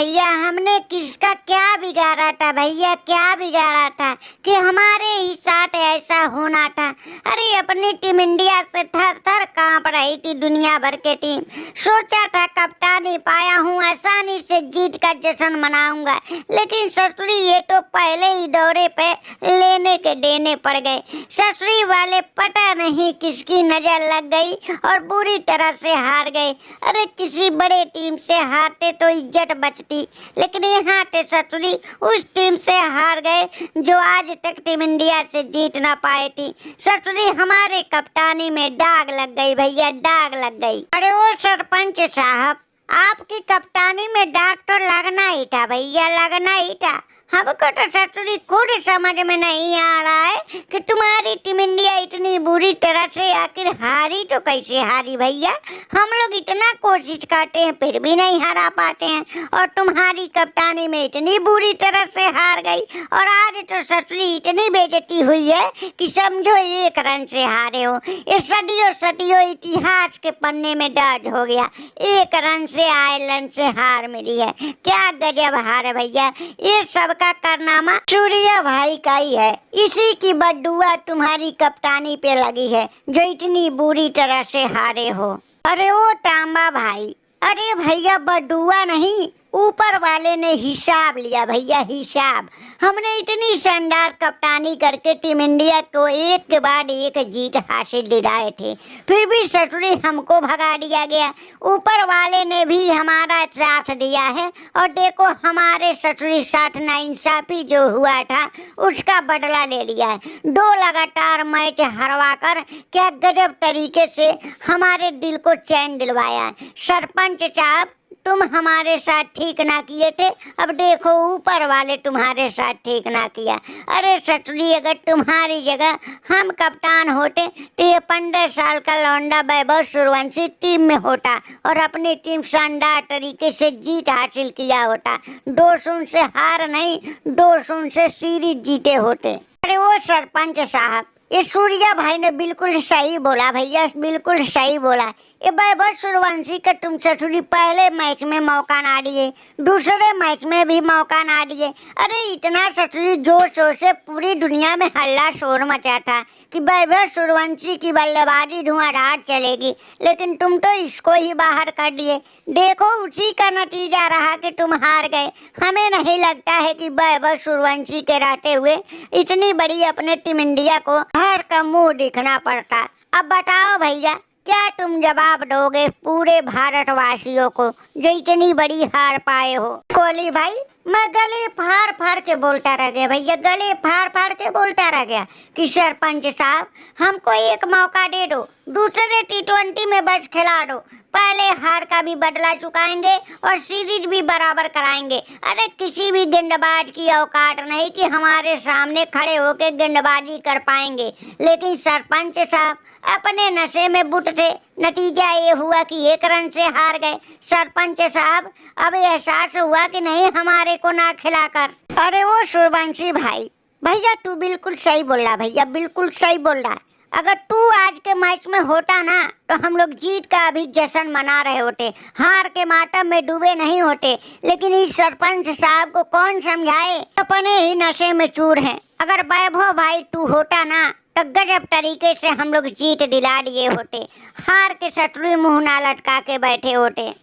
भैया हमने किसका क्या बिगाड़ा था भैया, क्या बिगाड़ा था कि हमारे ही साथ ऐसा होना था। अरे अपनी टीम इंडिया से थर थर कांप रही थी दुनिया भर के टीम। सोचा था कप्तानी पाया हूँ, आसानी से जीत का जश्न मनाऊंगा, लेकिन ससुरी ये तो पहले ही दौरे पे लेने के देने पड़ गए। ससुरी वाले पता नहीं किसकी नजर लग गई और बुरी तरह से हार गए। अरे किसी बड़े टीम से हारते तो इज्जत बचती, लेकिन यहाँ ते ससुरी उस टीम से हार गए जो आज तक टीम इंडिया से जीत ना पाई थी। ससुरी हमारे कप्तानी में दाग लग गई भैया, दाग लग गई। अरे वो सरपंच साहब, आपकी कप्तानी में दाग तो लगना ही था भैया, लगना ही था। हमको तो ससुरी खुद समझ में नहीं आ रहा है कि तुम्हारी टीम इंडिया इतनी बुरी तरह से आखिर हारी तो कैसे हारी भैया। हम लोग इतना कोशिश करते हैं फिर भी नहीं हरा पाते हैं, और तुम्हारी कप्तानी में इतनी बुरी तरह से हार गई। और आज तो ससुरी इतनी बेइज्जती हुई है कि समझो 1 रन से हारे हो। ये सदियों सदियों इतिहास के पन्ने में दर्ज हो गया, 1 रन से आयरलैंड से हार मिली है। क्या गजब हार है भैया। ये सब का कारनामा सूर्या भाई का ही है, इसी की बददुआ तुम्हारी कप्तानी पे लगी है जो इतनी बुरी तरह से हारे हो। अरे वो तांबा भाई, अरे भैया बददुआ नहीं, ऊपर वाले ने हिसाब लिया भैया, हिसाब। हमने इतनी शानदार कप्तानी करके टीम इंडिया को एक के बाद एक जीत हासिल दिलाए थे, फिर भी ससुरी हमको भगा दिया गया। ऊपर वाले ने भी हमारा साथ दिया है, और देखो हमारे ससुरी साथ नाइंसाफी जो हुआ था उसका बदला ले लिया है। 2 लगातार मैच हरवा कर क्या गजब तरीके से हमारे दिल को चैन दिलवाया है। सरपंच साहब, तुम हमारे साथ ठीक ना किए थे, अब देखो ऊपर वाले तुम्हारे साथ ठीक ना किया। अरे ससुरी, अगर तुम्हारी जगह हम कप्तान होते तो ये 15 साल का लौंडा वैभव सूर्यवंशी टीम में होता और अपनी टीम शानदार तरीके से जीत हासिल किया होता। 2-0 से हार नहीं, 2-0 से सीरीज जीते होते। अरे वो सरपंच साहब, ये सूर्या भाई ने बिल्कुल सही बोला भैया, बिल्कुल सही बोला। ये वैभव सूर्यवंशी का तुम ससुरी पहले मैच में मौका ना दिए, दूसरे मैच में भी मौका ना दिए। अरे इतना ससुरी जोर शोर से पूरी दुनिया में हल्ला शोर मचा था कि वैभव सूर्यवंशी की बल्लेबाजी धुआंधार चलेगी, लेकिन तुम तो इसको ही बाहर कर दिए। देखो उसी का नतीजा रहा कि तुम हार गए। हमें नहीं लगता है कि वैभव सूर्यवंशी के रहते हुए इतनी बड़ी अपने टीम इंडिया को हार का मुंह दिखना पड़ता। अब बताओ भैया, क्या तुम जवाब दोगे पूरे भारतवासियों को जो इतनी बड़ी हार पाए हो? कोहली भाई, मैं गले फाड़ फाड़ के बोलता रह गया भैया, गले फाड़ फाड़ के बोलता रह गया कि सरपंच साहब हमको एक मौका दे दो, दूसरे T20 में बस खिला दो, पहले हार का भी बदला चुकाएंगे और सीरीज भी बराबर कराएंगे। अरे किसी भी गेंदबाज की औकात नहीं कि हमारे सामने खड़े होकर गेंदबाजी कर पाएंगे, लेकिन सरपंच साहब अपने नशे में बुट थे। नतीजा ये हुआ कि 1 रन से हार गए। सरपंच साहब, अब एहसास हुआ कि नहीं हमारे को ना खिलाकर। अरे वो सूर्यवंशी भाई, भैया तू बिल्कुल सही बोल रहा भैया, बिल्कुल सही बोल रहा है। अगर तू आज के मैच में होता ना तो हम लोग जीत का अभी जश्न मना रहे होते, हार के मातम में डूबे नहीं होते। लेकिन इस सरपंच साहब को कौन समझाए, अपने ही नशे में चूर हैं। अगर वैभव भाई तू होता ना तो गजब तरीके से हम लोग जीत दिला दिए होते, हार के ससुरी मुंह ना लटका के बैठे होते।